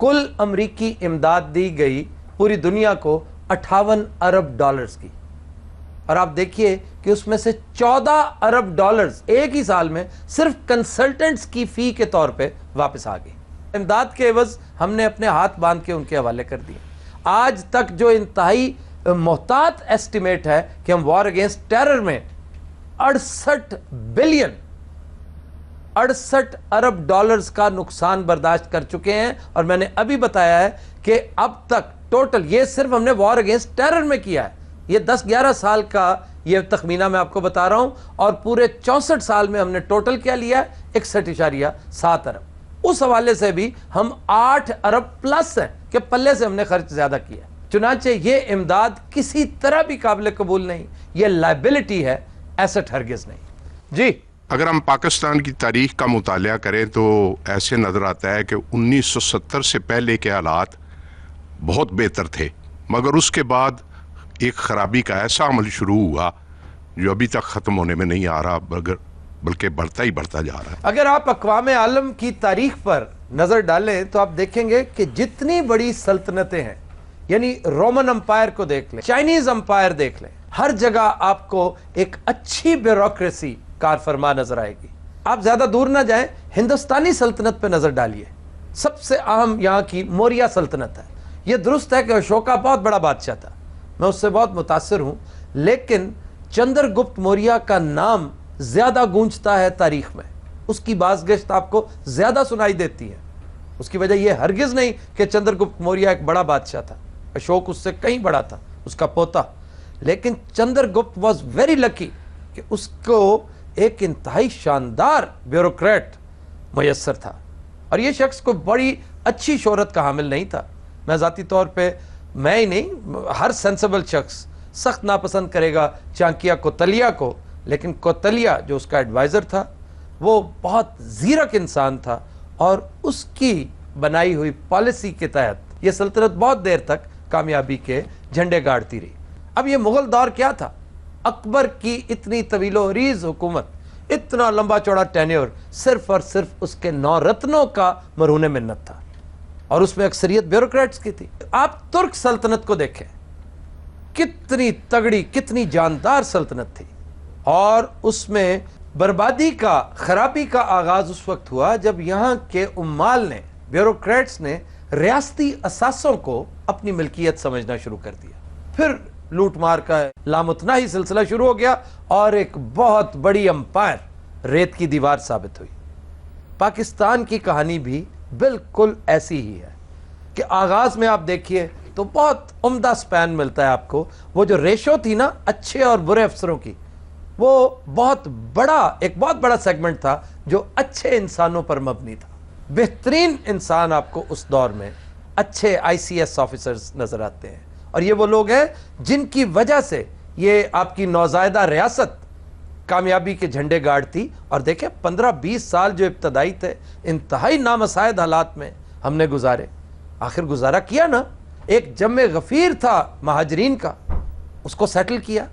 A: कुल अमरीकी इमदाद दी गई पूरी दुनिया को 58 अरब डॉलर्स की, और आप देखिए कि उसमें से 14 अरब डॉलर्स एक ही साल में सिर्फ कंसल्टेंट्स की फी के तौर पे वापस आ गई। इमदाद के एवज हमने अपने हाथ बांध के उनके हवाले कर दिए। आज तक जो इंतहाई मोहतात एस्टिमेट है कि हम वॉर अगेंस्ट टेरर में 68 अरब डॉलर्स का नुकसान बर्दाश्त कर चुके हैं, और मैंने अभी बताया है कि अब तक टोटल, ये सिर्फ हमने वॉर अगेंस्ट टेरर में किया है, ये 10-11 साल का ये तखमीना मैं आपको बता रहा हूं, और पूरे 64 साल में हमने टोटल क्या लिया है, 61.7 अरब। उस हवाले से भी हम 8 अरब प्लस हैं कि पल्ले से हमने खर्च ज्यादा किया। चुनांचे ये इमदाद किसी तरह भी काबिल कबूल नहीं, ये लायबिलिटी है, एसेट हरगिज नहीं। जी,
J: अगर हम पाकिस्तान की तारीख का मुतालिया करें तो ऐसे नज़र आता है कि 1970 से पहले के हालात बहुत बेहतर थे, मगर उसके बाद एक खराबी का ऐसा अमल शुरू हुआ जो अभी तक ख़त्म होने में नहीं आ रहा, बल्कि बढ़ता ही बढ़ता जा रहा है।
A: अगर आप अक़वाम आलम की तारीख पर नज़र डालें तो आप देखेंगे कि जितनी बड़ी सल्तनतें हैं, यानी रोमन अंपायर को देख लें, चाइनीज़ अंपायर देख लें, हर जगह आपको एक अच्छी ब्यूरोक्रेसी कारफरमा नजर आएगी। आप ज्यादा दूर ना जाएं, हिंदुस्तानी सल्तनत पे नजर डालिए। सबसे अहम यहाँ की मौर्य सल्तनत है। यह दुरुस्त है कि अशोका बहुत बड़ा बादशाह था, मैं उससे बहुत मुतासिर हूं, लेकिन चंद्रगुप्त मौर्य का नाम ज्यादा गूंजता है तारीख में, उसकी बाज़गश्त आपको ज्यादा सुनाई देती है। उसकी वजह यह हरगिज नहीं कि चंद्रगुप्त मौर्य एक बड़ा बादशाह था, अशोक उससे कहीं बड़ा था, उसका पोता। लेकिन चंद्रगुप्त वॉज वेरी लकी कि उसको एक इंतहाई शानदार ब्यूरोक्रेट मुयस्सर था, और यह शख्स को बड़ी अच्छी शोहरत का हामिल नहीं था। मैं ज़ाती तौर पे, मैं ही नहीं, हर सेंसिबल शख्स सख्त नापसंद करेगा चाणक्य कोतलिया को, लेकिन कोतलिया जो उसका एडवाइज़र था वो बहुत ज़ीरक इंसान था, और उसकी बनाई हुई पॉलिसी के तहत यह सल्तनत बहुत देर तक कामयाबी के झंडे गाड़ती रही। अब ये मुग़ल दौर क्या था? अकबर की इतनी तवीलो-रीज़ हुकूमत, इतना लंबा चौड़ा टेन्योर, सिर्फ और सिर्फ उसके 9 रत्नों का मरहून मिन्नत था, और उसमें अक्सरियत ब्यूरोक्रेट्स की थी। आप तुर्क सल्तनत को देखें, कितनी तगड़ी, कितनी जानदार सल्तनत थी, और उसमें बर्बादी का, खराबी का आगाज उस वक्त हुआ जब यहाँ के उम्माल ने, ब्यूरोक्रेट्स ने रियासती असासों को अपनी मिल्कियत समझना शुरू कर दिया। फिर लूट मार का लामुतनाही सिलसिला शुरू हो गया, और एक बहुत बड़ी अंपायर रेत की दीवार साबित हुई। पाकिस्तान की कहानी भी बिल्कुल ऐसी ही है कि आगाज में आप देखिए तो बहुत उम्दा स्पैन मिलता है आपको। वो जो रेशो थी ना अच्छे और बुरे अफसरों की, वो बहुत बड़ा सेगमेंट था जो अच्छे इंसानों पर मबनी था। बेहतरीन इंसान आपको उस दौर में अच्छे ICS ऑफिसर्स नजर आते हैं, और ये वो लोग हैं जिनकी वजह से ये आपकी नौज़ायदा रियासत कामयाबी के झंडे गाड़ती। और देखें 15-20 साल जो इब्तदाई थे, इंतहाई नामसायद हालात में हमने गुजारे, आखिर गुजारा किया ना। एक जम्मे गफीर था महाजरीन का, उसको सेटल किया,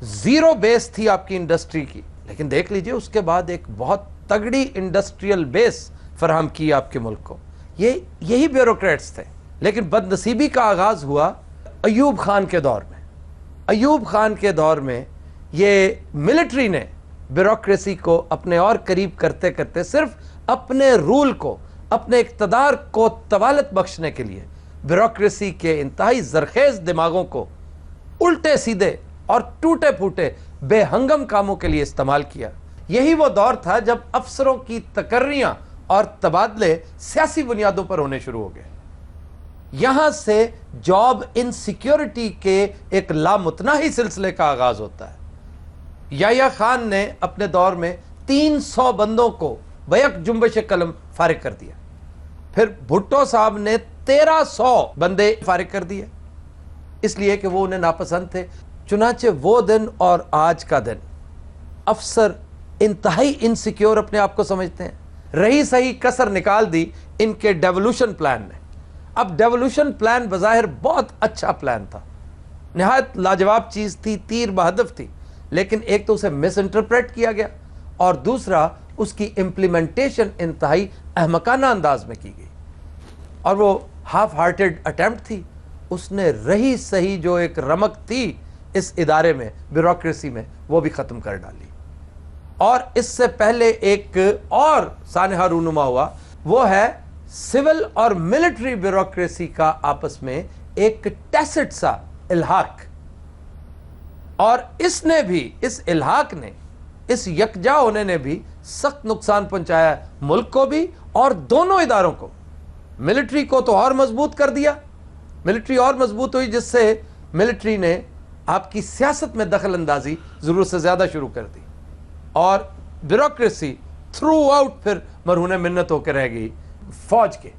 A: जीरो बेस थी आपकी इंडस्ट्री की, लेकिन देख लीजिए उसके बाद एक बहुत तगड़ी इंडस्ट्रियल बेस फराहम की आपके मुल्क को। यही ब्यूरोक्रेट्स थे। लेकिन बदनसीबी का आगाज हुआ अयूब खान के दौर में। अयूब खान के दौर में ये मिलिट्री ने ब्यूरोक्रेसी को अपने और करीब करते करते सिर्फ अपने रूल को, अपने इक़्तिदार को तवालत बख्शने के लिए ब्यूरोक्रेसी के इंतहाई जरखेज दिमागों को उल्टे सीधे और टूटे फूटे बेहंगम कामों के लिए इस्तेमाल किया। यही वो दौर था जब अफसरों की तकर्रियां और तबादले सियासी बुनियादों पर होने शुरू हो गए। यहां से जॉब इनसिक्योरिटी के एक लामुतनाही सिलसिले का आगाज होता है। याह्या खान ने अपने दौर में 300 बंदों को बैक जुम्बश कलम फारिग कर दिया। फिर भुट्टो साहब ने 1300 बंदे फारिग कर दिए, इसलिए कि वो उन्हें नापसंद थे। चुनाचे वो दिन और आज का दिन अफसर इंतहाई इनसिक्योर अपने आप को समझते हैं। रही सही कसर निकाल दी इनके डेवोल्यूशन प्लान ने। अब डेवोल्यूशन प्लान बज़ाहिर बहुत अच्छा प्लान था, निहायत लाजवाब चीज़ थी, तीर बहदफ थी, लेकिन एक तो उसे मिस इंटरप्रेट किया गया और दूसरा उसकी इम्प्लीमेंटेशन इंतहाई अहमकाना अंदाज में की गई और वो हाफ हार्टेड अटैम्प्ट थी। उसने रही सही जो एक रमक थी इस इदारे में, ब्यूरोक्रेसी में, वो भी ख़त्म कर डाली। और इससे पहले एक और सानहा रूनुमा हुआ, वो है सिविल और मिलिट्री ब्यूरोक्रेसी का आपस में एक टैसिट सा इल्हाक। और इसने भी, इस इल्हाक ने, इस यकजा होने ने भी सख्त नुकसान पहुंचाया मुल्क को भी और दोनों इदारों को। मिलिट्री को तो और मजबूत कर दिया, मिलिट्री और मजबूत हुई, जिससे मिलिट्री ने आपकी सियासत में दखल अंदाजी जरूरत से ज्यादा शुरू कर दी और ब्यूरोक्रेसी थ्रू आउट फिर मरहूने मिन्नत होकर रह गई फौज के।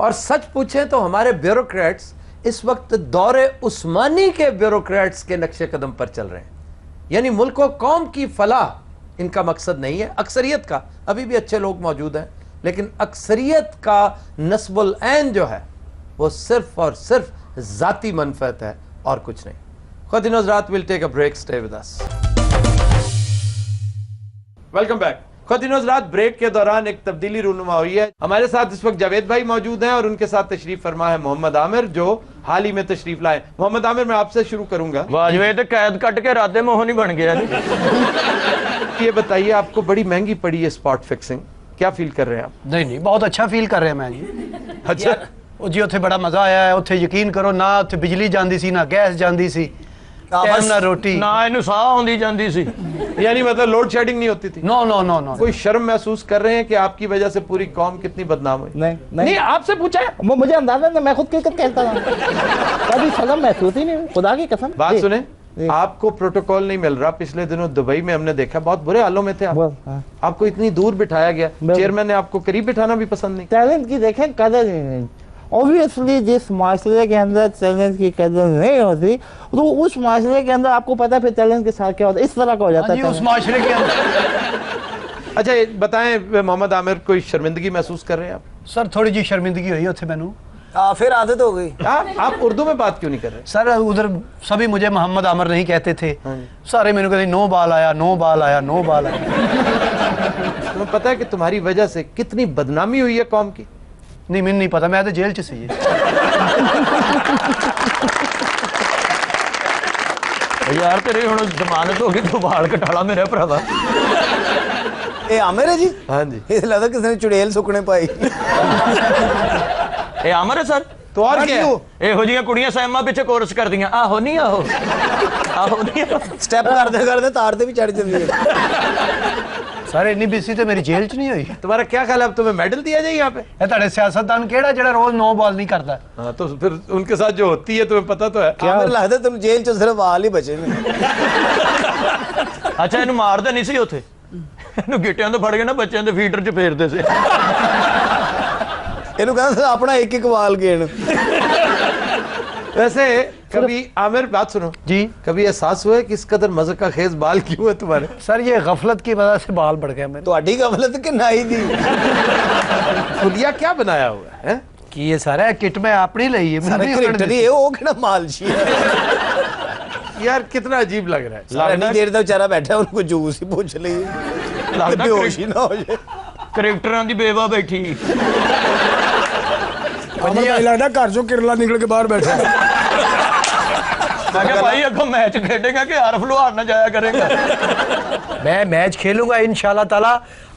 A: और सच पूछें तो हमारे ब्यूरोक्रेट्स इस वक्त दौरे उस्मानी के ब्यूरोक्रेट्स के नक्शे कदम पर चल रहे हैं। यानी मुल्क व कौम की फलाह इनका मकसद नहीं है। अक्सरियत का, अभी भी अच्छे लोग मौजूद हैं, लेकिन अक्सरियत का नस्बुल ऐन जो है वो सिर्फ और सिर्फ जाती मनफत है और कुछ नहीं। ख़ुद हज़रात, will take a break, stay with us. Welcome back. ख़ुद हज़रात, ब्रेक के दौरान एक तब्दीली रूनुमा हुई है। हमारे साथ इस वक्त जावेद भाई मौजूद हैं और उनके साथ तशरीफ फरमा है मोहम्मद आमिर, जो हाल ही में तशरीफ लाए। मोहम्मद आमिर, मैं आपसे शुरू करूंगा।
D: वाजवेद कैद कट के राते मोहन ही बन गया।
A: ये बताइए, आपको बड़ी महंगी पड़ी है स्पॉट फिक्सिंग, क्या फील कर रहे हैं आप?
H: नहीं नहीं, बहुत अच्छा फील कर रहे हैं मैं जी।
A: अच्छा
H: जी, उत्थे बड़ा मजा आया है। उत्थे यकीन करो ना उत्थे बिजली जाती सी, ना गैस जाती सी, ना रोटी,
D: ना इन्हू साह आउंदी जांदी सी।
A: यानी मतलब लोड शेडिंग नहीं होती थी?
H: No no no no.
A: कोई शर्म महसूस कर रहे हैं कि आपकी वजह से पूरी कौम कितनी बदनाम हुई?
D: नहीं,
A: आपसे पूछा है।
D: मुझे अंदाजा नहीं, मैं खुद क्रिकेट खेलता था, कभी शर्म महसूस ही नहीं, खुदा की कसम।
A: बात सुने, आपको प्रोटोकॉल नहीं मिल रहा। पिछले दिनों दुबई में हमने देखा, बहुत बुरे हालों में थे आप। आपको इतनी दूर बिठाया गया, चेयरमैन ने आपको करीब बिठाना भी पसंद नहीं।
D: टैलेंट की देखें कदर नहीं। ऑब्वियसली जिस माशरे के अंदर टैलेंट की कदर नहीं होती, तो उस माशरे के अंदर आपको पता है फिर टैलेंट के साथ क्या होता है, इस तरह का हो जाता है
H: उस माशरे के अंदर।
A: अच्छा ये बताएं मोहम्मद आमिर, कोई शर्मिंदगी महसूस कर रहे हैं आप?
H: सर थोड़ी जी शर्मिंदगी हुई उत्थे मैनू।
F: फिर आदत हो गई।
A: आप उर्दू में बात क्यों नहीं कर रहे?
H: सर उधर सभी मुझे मोहम्मद आमिर नहीं कहते थे, सारे मैंने कहते नो बाल आया, नो बाल आया, नो बाल आया।
A: तुम्हें पता है कि तुम्हारी वजह से कितनी बदनामी हुई है कौम की?
H: नहीं, मैंने नहीं पता, मैं तो जेल च सी।
D: यार तेरी हुण जमानत हो गई तो बाल कटाला मेरे भरावा।
F: ये आमिर है जी?
A: हाँ जी।
F: ये लगता किसी ने चुड़ैल सुकने पाई।
D: ये आमिर है सर,
A: तो और क्या है?
D: ਇਹੋ ਜਿਹੀਆਂ ਕੁੜੀਆਂ ਸੈਮਾ ਪਿੱਛੇ ਕੋਰਸ ਕਰਦੀਆਂ। ਆਹੋ ਨਹੀਂ ਆਹੋ, ਆਹੋ नहीं आहो।
F: स्टेप करते करते तार ते भी चढ़ जाती है।
H: सर इन्नी बेसी तो मेरी जेल च नहीं हुई।
A: तुम्हारा क्या ख्याल है, अब तुम्हें मेडल दिया जाए यहाँ पे?
H: ਤੁਹਾਡੇ ਸਿਆਸਤਦਾਨ ਕਿਹੜਾ ਜਿਹੜਾ रोज नो बॉल नहीं करता?
A: हाँ, तो फिर उनके साथ जो होती है तुम्हें पता तो है।
F: आमिर लगता तुम जेल च सिर्फ वाल ही बचे ने।
D: अच्छा ਇਹਨੂੰ ਮਾਰਦੇ ਨਹੀਂ ਸੀ ਉੱਥੇ, ਇਹਨੂੰ ਗਿੱਟਿਆਂ ਤੋਂ ਫੜ ਕੇ ਨਾ ਬੱਚਿਆਂ ਦੇ ਫੀਡਰ 'ਚ ਫੇਰਦੇ ਸੀ।
F: ਇਹਨੂੰ ਕਹਿੰਦਾ अपना एक एक वाल गेन।
A: वैसे कभी आमिर, बात सुनो
H: जी,
A: कभी एहसास हुआ है कि इस कदर मजे का खेज बाल क्यों है तुम्हारे?
H: सर ये गफलत की वजह से बाल बढ़ गए मेरे।
F: ਤੁਹਾਡੀ गफलत कि नाई दी?
A: खुदिया क्या बनाया हुआ है?
H: कि ये सारा किट में आपने ली है,
F: सारे क्रिकेटर ही है, वो किहड़ा मालशी है।
A: यार कितना अजीब लग रहा है।
F: सारी देर तक बेचारा बैठा है, उनको जूस ही पूछ लिए, बेहोश ही ना हो जाए।
D: ਕਰੈਕਟਰਾਂ ਦੀ ਬੇਵਾ ਬੈਠੀ।
F: लगता घर चो किरला निकल के बाहर बैठा
D: मैं क्या भाई अगो मैच खेलेगा कि हर फलुहार ना जाया करेगा।
H: मैं मैच खेलूंगा इंशाल्लाह ताला,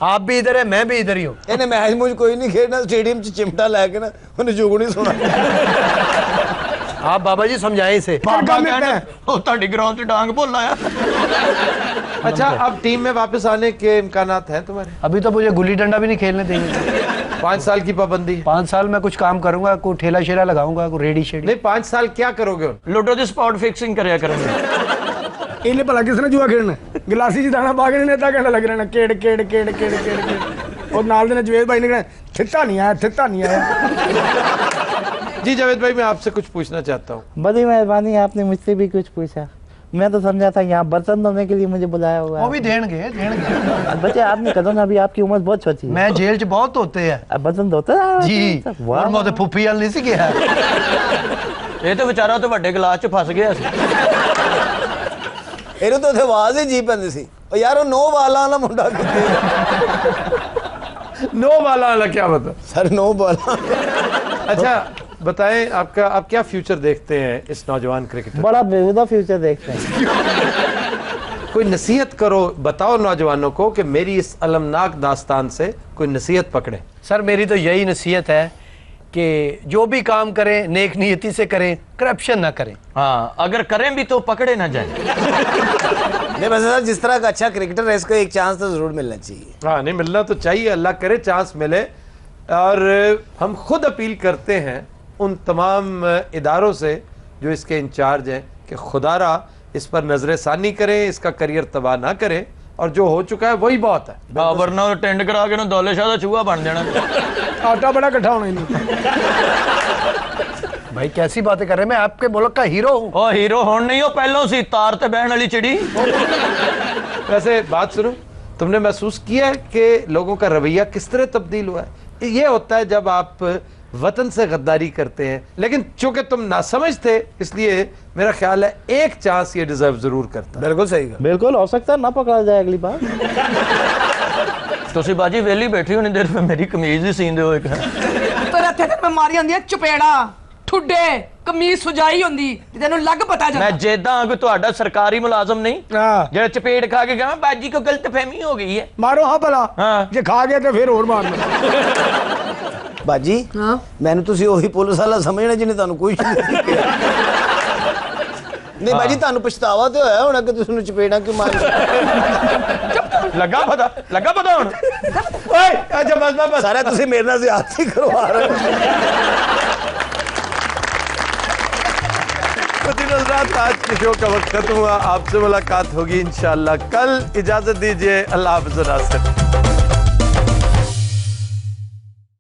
H: आप भी इधर है मैं भी इधर ही हूँ।
K: इन्हें मैच मुझ कोई नहीं खेलना, स्टेडियम च चिमटा लैके ना उन्हें जुगनी सुना।
H: आप बाबा जी समझाएं इसे।
D: ग्राउंड से डांग बोल आया।
A: अच्छा, अब टीम में वापस आने के इम्कानात हैं तुम्हारे?
H: अभी तो मुझे गुल्ली डंडा भी नहीं खेलने देंगे।
A: 5 साल की पाबंदी।
H: 5 साल में कुछ काम करूंगा, कोई ठेला शेला लगाऊंगा, कोई रेडी शेडी।
A: नहीं, 5 साल क्या करोगे?
D: लूडो दी स्पॉट फिक्सिंग करया करेंगे।
F: इन्हें भला किसने जुआ खेलना, गिलासी च दाना पा के इन्हें आधा घंटा लग रहना केड़ केड़ केड़ केड़ केड़ केड़। और नाल दिन जवेद भाई ने कहना थित्ता नहीं आया, थित्ता नहीं आया।
A: जी जावेद भाई, मैं आपसे कुछ पूछना चाहता हूँ।
L: बड़ी मेहरबानी, आपने मुझसे भी कुछ पूछा। मैं तो समझा था यहाँ बर्तन धोने के लिए मुझे बुलाया हुआ है।
H: वो भी देंगे
L: बच्चे आपने कदम, अभी आपकी उम्र बहुत छोटी है।
H: मैं जेल च बहुत होते हैं।
L: बर्तन धोते हैं
H: जी, और मैं तो फुफी वाल नहीं सी गया।
D: ये तो बेचारा तो बड़े गिलास च फस गया सी।
K: ਇਹਨੂੰ ਤਾਂ ਉੱਥੇ ਆਵਾਜ਼ ਹੀ ਜੀ ਪੈਂਦੀ ਸੀ, ਉਹ ਯਾਰ ਉਹ 9 ਵਾਲਾਂ ਵਾਲਾ ਮੁੰਡਾ ਕਿੱਥੇ?
A: 9 वाला वाला क्या बता
K: सर 9 वाला।
A: अच्छा बताएं, आपका आप क्या फ्यूचर देखते हैं इस नौजवान क्रिकेटर?
L: बड़ा बेहुदा फ्यूचर देखते हैं।
A: कोई नसीहत करो, बताओ नौजवानों को कि मेरी इस अलमनाक दास्तान से कोई नसीहत पकड़े।
H: सर मेरी तो यही नसीहत है कि जो भी काम करें नेक नीयती से करें, करप्शन ना करें।
D: हाँ, अगर करें भी तो पकड़े ना जाए।
K: नहीं बस सर, जिस तरह का अच्छा क्रिकेटर है इसको एक चांस तो जरूर मिलना चाहिए।
A: हाँ, नहीं मिलना तो चाहिए, अल्लाह करे चांस मिले। और हम खुद अपील करते हैं उन तमाम इदारों से जो इसके इंचार्ज हैं कि खुदारा इस पर नजर सानी करें, इसका करियर तबाह ना करें, और जो हो चुका है वही बहुत है।
D: हाँ, वरना टेंड करा के ना दौले शाह का चूहा बन जाना।
F: आटा बड़ा इकट्ठा होना ही नहीं।
H: भाई कैसी बातें कर रहे हैं, मैं आपके मुल्क का हीरो हूँ।
D: ओ हीरो होन नहीं हो, पहलों सी तार ते बहन वाली चिड़ी।
A: वैसे बात सुनो, तुमने महसूस किया है कि लोगों का रवैया किस तरह तब्दील हुआ है? ये होता है जब आप वतन से गद्दारी करते हैं, लेकिन चूंकि तुम नासमझ थे इसलिए मेरा ख्याल है एक चांस ये डिजर्व जरूर करता।
K: बिल्कुल सही,
L: बिल्कुल हो सकता है ना पकड़ा जाए अगली बार।
D: तुसी बाजी वेली बैठी होनी देर में मेरी कमीज ही सींदे हो।
C: तेरे हत्थे ते बीमारी आंदी है, चपेड़ा ठुड्डे कमीज सुजाई होंदी, तेनू लग पता जाता।
D: मैं जेदा हां कि तुहाडा सरकारी मुलाजम नहीं जेड़ा चपेड़ खा के कहा बाजी को गलतफहमी हो गई है।
F: मारो हाँ भला,
D: हाँ
F: जे खा गया तो फिर और मारना।
K: बाजी
C: हाँ
K: मैंने तुसी ओही पुलिस वाला समझना जिन्हें तानू कोई नहीं बाजी, तानू पछतावा तो होया होना कि तुसी चपेड़ा क्यों मार।
D: लगा पता हुन।
A: ओए अच्छा बस
K: सारा तुसी मेरे नाल ज़्यादती करवा रहे हो।
A: आज के शो का वक्त खत्म हुआ, आपसे मुलाकात होगी इंशाल्लाह कल। इजाजत दीजिए, अल्लाह हाफ़िज़।